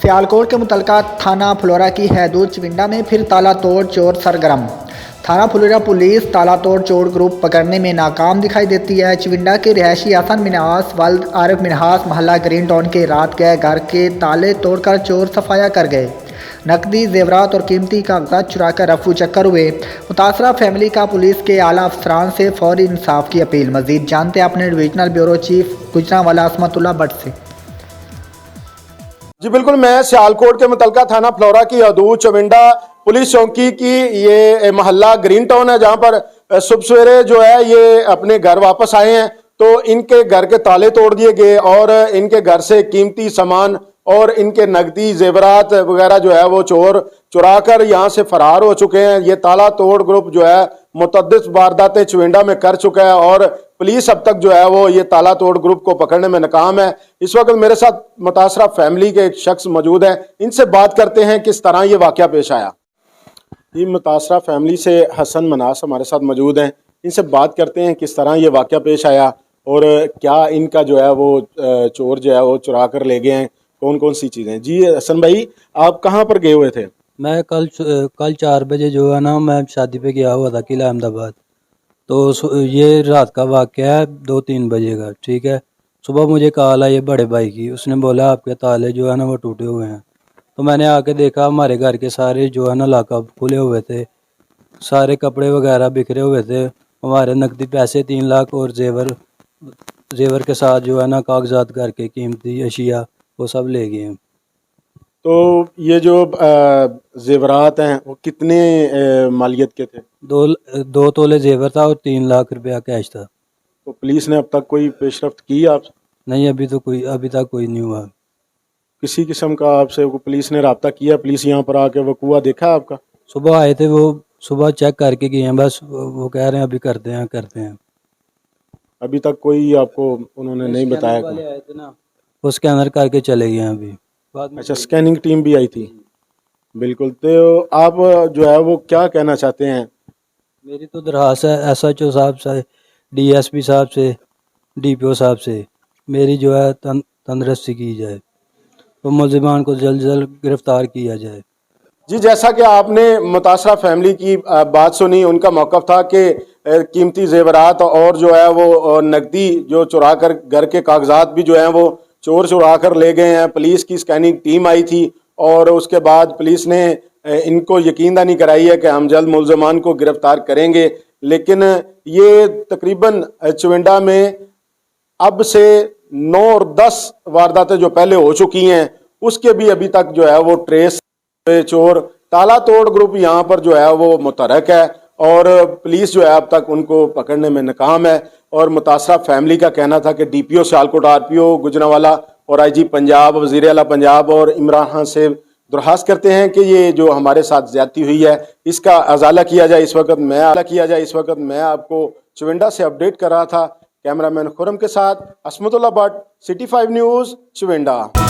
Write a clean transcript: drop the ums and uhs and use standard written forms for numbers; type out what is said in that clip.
सियालकोट के मुतलका थाना फ्लोरा की हदूद चविंडा में फिर ताला तोड़ चोर सरगर्म। थाना फ्लोरा पुलिस ताला तोड़ चोर ग्रुप पकड़ने में नाकाम दिखाई देती है। चविंडा के रिहायशी हसन मिन्हास वल्द आरिफ मिन्हास मोहल्ला ग्रीन टाउन के रात गए घर के ताले तोड़कर चोर सफाया कर गए। नकदी जेवरात और कीमती कागजात चुराकर रफू चक्कर हुए। मुतासरा फैमिली का पुलिस के आला अफसरान से फौरी इंसाफ की अपील। मजीद जानते हैं अपने divisional bureau chief Gujranwala Asmatullah Bhatt से। जी बिल्कुल, मैं सियालकोट के मुतलका थाना फ्लोरा की हदूद चविंडा पुलिस चौकी की ये मोहल्ला ग्रीन टाउन है, जहां पर सुबह सवेरे जो है ये अपने घर वापस आए हैं तो इनके घर के ताले तोड़ दिए गए और इनके घर से कीमती सामान और इनके नकदी जेवरात वगैरह जो है वो चोर चुरा कर यहाँ से फरार हो चुके हैं। ये ताला तोड़ ग्रुप जो है मुतअद्दिद वारदातें चविंडा में कर चुका है और पुलिस अब तक जो है वो ये ताला तोड़ ग्रुप को पकड़ने में नाकाम है। इस वक्त मेरे साथ मुतासरा फैमिली के एक शख्स मौजूद हैं, इनसे बात करते हैं किस तरह ये वाकया पेश आया। ये मुतासरा फैमिली से हसन मिन्हास हमारे साथ मौजूद हैं, इनसे बात करते हैं किस तरह ये वाकया पेश आया और क्या इनका जो है वो चोर जो है वो चुरा कर ले गए हैं, कौन कौन सी चीज़ें। जी हसन भाई, आप कहाँ पर गए हुए थे? मैं कल 4 बजे जो है ना, मैं शादी पे गया हुआ था किला अहमदाबाद। तो ये रात का वाक़या है 2-3 बजे का, ठीक है। सुबह मुझे कॉल आई बड़े भाई की, उसने बोला आपके ताले जो है ना वो टूटे हुए हैं। तो मैंने आके देखा हमारे घर के सारे जो है ना लॉकअप खुले हुए थे, सारे कपड़े वगैरह बिखरे हुए थे, हमारे नकदी पैसे 3 लाख और जेवर के साथ जो है ना कागजात घर के कीमती अशिया वो सब ले गए हैं। तो ये जो जेवरात हैं वो कितने मालियत के थे? 2 तोले जेवर था और 3 लाख रुपया कैश था। तो पुलिस ने अब तक कोई पेशरफ्त की आप? नहीं, अभी तक कोई नहीं हुआ। किसी किस्म का आपसे पुलिस ने रब्ता किया? पुलिस यहाँ पर आके वकूआ देखा आपका? सुबह आए थे, वो सुबह चेक करके गए हैं, बस वो कह रहे हैं अभी करते हैं। अभी तक कोई आपको उन्होंने नहीं बताया? वाले आए थे ना, वो स्कैनर करके चले गए हैं अभी बाद में। अच्छा, स्कैनिंग टीम भी आई थी? बिल्कुल। तो आप जो है वो क्या कहना चाहते हैं? मेरी तो दरख्वास्त है SHO साहब से, DSP साहब से, DPO साहब से, मेरी जो है तंदरुस्ती की जाए तो मुलजिमान को जल्द से जल्द गिरफ्तार किया जाए। जी, जैसा कि आपने मुतासरा फैमिली की बात सुनी, उनका मौक़िफ़ था कि कीमती जेवरात और जो है वो नकदी जो चुरा कर घर के कागजात भी जो हैं वो चोर चुरा कर ले गए हैं। पुलिस की स्कैनिंग टीम आई थी और उसके बाद पुलिस ने इनको यकीनदहानी कराई है कि हम जल्द मुलजमान को गिरफ्तार करेंगे। लेकिन ये तकरीबन चविंडा में अब से 9 और 10 वारदातें जो पहले हो चुकी हैं उसके भी अभी तक जो है वो ट्रेस चोर ताला तोड़ ग्रुप यहाँ पर जो है वो मुतहरक है और पुलिस जो है अब तक उनको पकड़ने में नाकाम है। और मुतासरा फैमिली का कहना था कि DPO सियालकोट, RPO गुजरांवाला और IG पंजाब, वज़ीर आला पंजाब और इमरान खान से दरख्वास्त करते हैं कि ये जो हमारे साथ ज्यादती हुई है इसका अजाला किया जाए। इस वक्त मैं आपको चविंडा से अपडेट कर रहा था। कैमरामैन खुरम के साथ असमतुल्लाह भट्ट, City 5 न्यूज़, चविंडा।